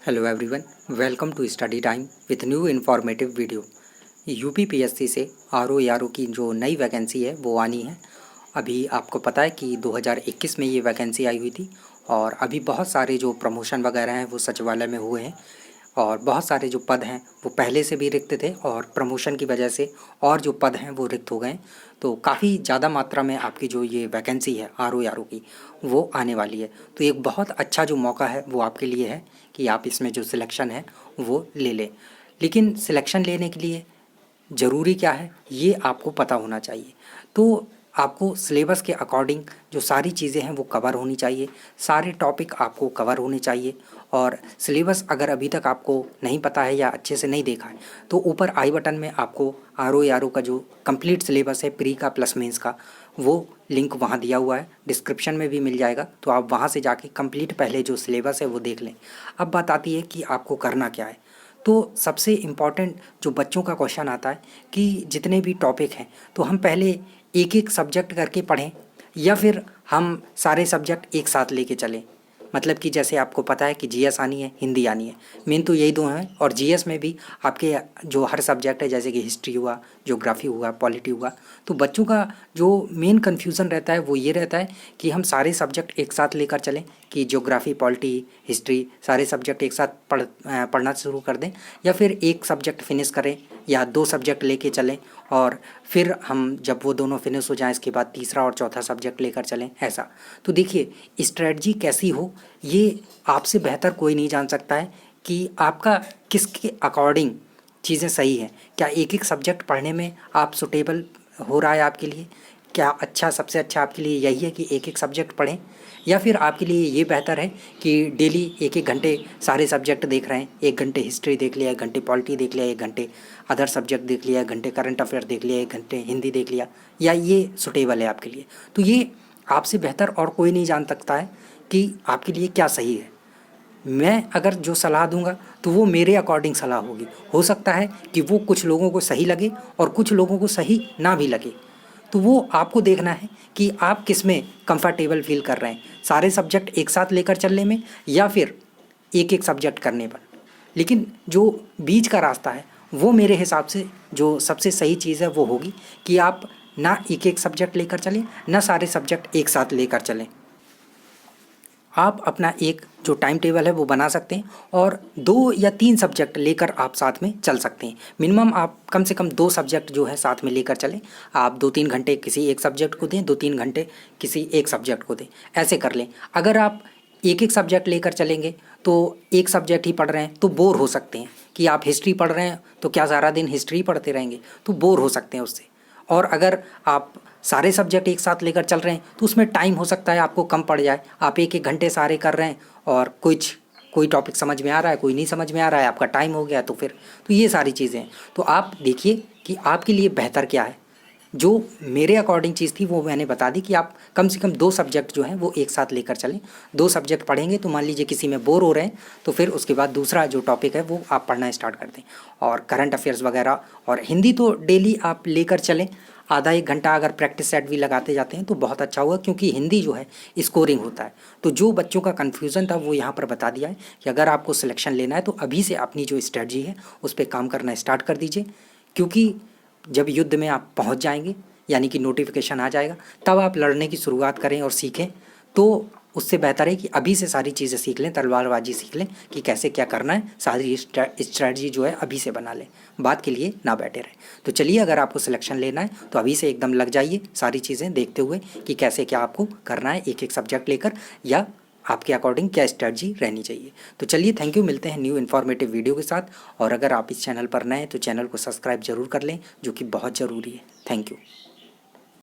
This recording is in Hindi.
Hello everyone, welcome to study time with new informative video. UPPSC से आरओ की जो नई वैकेंसी है वो आनी है। अभी आपको पता है कि 2021 में ये वैकेंसी आई हुई थी और अभी बहुत सारे जो प्रमोशन वगैरह हैं वो सचिवालय में हुए हैं और बहुत सारे जो पद हैं वो पहले से भी रिक्त थे और प्रमोशन की वजह से और जो पद हैं वो रिक्त हो गए। तो काफ़ी ज़्यादा मात्रा में आपकी जो ये वैकेंसी है आरओ की वो आने वाली है। तो एक बहुत अच्छा जो मौका है वो आपके लिए है कि आप इसमें जो सिलेक्शन है वो ले लें। लेकिन सिलेक्शन लेने के लिए ज़रूरी क्या है ये आपको पता होना चाहिए। तो आपको सिलेबस के अकॉर्डिंग जो सारी चीज़ें हैं वो कवर होनी चाहिए, सारे टॉपिक आपको कवर होने चाहिए। और सिलेबस अगर अभी तक आपको नहीं पता है या अच्छे से नहीं देखा है तो ऊपर आई बटन में आपको आरओ का जो कंप्लीट सिलेबस है प्री का प्लस मेंस का वो लिंक वहाँ दिया हुआ है, डिस्क्रिप्शन में भी मिल जाएगा। तो आप वहाँ से जाके कंप्लीट पहले जो सिलेबस है वो देख लें। अब बात आती है कि आपको करना क्या है। तो सबसे इम्पॉर्टेंट जो बच्चों का क्वेश्चन आता है कि जितने भी टॉपिक हैं तो हम पहले एक एक सब्जेक्ट करके पढ़ें या फिर हम सारे सब्जेक्ट एक साथ लेके चलें। मतलब कि जैसे आपको पता है कि जीएस आनी है, हिंदी आनी है, मेन तो यही दो हैं। और जीएस में भी आपके जो हर सब्जेक्ट है जैसे कि हिस्ट्री हुआ, ज्योग्राफी हुआ, पॉलिटी हुआ, तो बच्चों का जो मेन कन्फ्यूज़न रहता है वो ये रहता है कि हम सारे सब्जेक्ट एक साथ लेकर चलें कि ज्योग्राफी, पॉलिटी, हिस्ट्री सारे सब्जेक्ट एक साथ पढ़ना शुरू कर दें या फिर एक सब्जेक्ट फिनिश करें या दो सब्जेक्ट लेके चलें और फिर हम जब वो दोनों फिनिश हो जाएं इसके बाद तीसरा और चौथा सब्जेक्ट लेकर चलें, ऐसा। तो देखिए स्ट्रेटजी कैसी हो ये आपसे बेहतर कोई नहीं जान सकता है कि आपका किसके अकॉर्डिंग चीज़ें सही हैं। क्या एक एक सब्जेक्ट पढ़ने में आप सुटेबल हो रहा है आपके लिए? क्या अच्छा सबसे अच्छा आपके लिए यही है कि एक एक सब्जेक्ट पढ़ें या फिर आपके लिए ये बेहतर है कि डेली एक एक घंटे सारे सब्जेक्ट देख रहे हैं, एक घंटे हिस्ट्री देख लिया, एक घंटे पॉलिटी देख लिया, एक घंटे अदर सब्जेक्ट देख लिया, एक घंटे करंट अफेयर देख लिया, एक घंटे हिंदी देख लिया, या ये सुटेबल है आपके लिए? तो ये आपसे बेहतर और कोई नहीं जान सकता है कि आपके लिए क्या सही है। मैं अगर जो सलाह दूंगा तो वो मेरे अकॉर्डिंग सलाह होगी। हो सकता है कि वो कुछ लोगों को सही लगे और कुछ लोगों को सही ना भी लगे। तो वो आपको देखना है कि आप किस में कंफर्टेबल फील कर रहे हैं, सारे सब्जेक्ट एक साथ लेकर चलने में या फिर एक एक सब्जेक्ट करने पर। लेकिन जो बीच का रास्ता है वो मेरे हिसाब से जो सबसे सही चीज़ है वो होगी कि आप ना एक एक सब्जेक्ट लेकर चलें ना सारे सब्जेक्ट एक साथ लेकर चलें। आप अपना एक जो टाइम टेबल है वो बना सकते हैं और 2 या 3 सब्जेक्ट लेकर आप साथ में चल सकते हैं। मिनिमम आप कम से कम 2 सब्जेक्ट जो है साथ में लेकर चलें। आप 2-3 घंटे किसी एक सब्जेक्ट को दें, 2-3 घंटे किसी एक सब्जेक्ट को दें, ऐसे कर लें। अगर आप एक एक सब्जेक्ट लेकर चलेंगे तो एक सब्जेक्ट ही पढ़ रहे हैं तो बोर हो सकते हैं कि आप हिस्ट्री पढ़ रहे हैं तो क्या सारा दिन हिस्ट्री पढ़ते रहेंगे, तो बोर हो सकते हैं उससे। और अगर आप सारे सब्जेक्ट एक साथ लेकर चल रहे हैं तो उसमें टाइम हो सकता है आपको कम पड़ जाए। आप एक एक घंटे सारे कर रहे हैं और कोई टॉपिक समझ में आ रहा है, कोई नहीं समझ में आ रहा है, आपका टाइम हो गया तो फिर तो ये सारी चीज़ें हैं। तो आप देखिए कि आपके लिए बेहतर क्या है। जो मेरे अकॉर्डिंग चीज़ थी वो मैंने बता दी कि आप कम से कम 2 सब्जेक्ट जो हैं वो एक साथ लेकर चलें। 2 सब्जेक्ट पढ़ेंगे तो मान लीजिए किसी में बोर हो रहे हैं तो फिर उसके बाद दूसरा जो टॉपिक है वो आप पढ़ना स्टार्ट कर दें। और करंट अफेयर्स वगैरह और हिंदी तो डेली आप लेकर चलें। आधा एक घंटा अगर प्रैक्टिस सेट भी लगाते जाते हैं तो बहुत अच्छा होगा, क्योंकि हिंदी जो है स्कोरिंग होता है। तो जो बच्चों का कन्फ्यूज़न था वो यहाँ पर बता दिया है कि अगर आपको सिलेक्शन लेना है तो अभी से अपनी जो स्ट्रेटजी है उस पर काम करना स्टार्ट कर दीजिए। क्योंकि जब युद्ध में आप पहुंच जाएंगे यानी कि नोटिफिकेशन आ जाएगा तब आप लड़ने की शुरुआत करें और सीखें। तो उससे बेहतर है कि अभी से सारी चीज़ें सीख लें, तलवारबाजी सीख लें कि कैसे क्या करना है। सारी स्ट्रैटेजी जो है अभी से बना लें, बात के लिए ना बैठे रहें। तो चलिए, अगर आपको सिलेक्शन लेना है तो अभी से एकदम लग जाइए सारी चीज़ें देखते हुए कि कैसे क्या आपको करना है एक एक सब्जेक्ट लेकर, या आपके अकॉर्डिंग क्या स्ट्रेटजी रहनी चाहिए। तो चलिए, थैंक यू, मिलते हैं न्यू इन्फॉर्मेटिव वीडियो के साथ। और अगर आप इस चैनल पर नए हैं तो चैनल को सब्सक्राइब जरूर कर लें, जो कि बहुत ज़रूरी है। Thank you.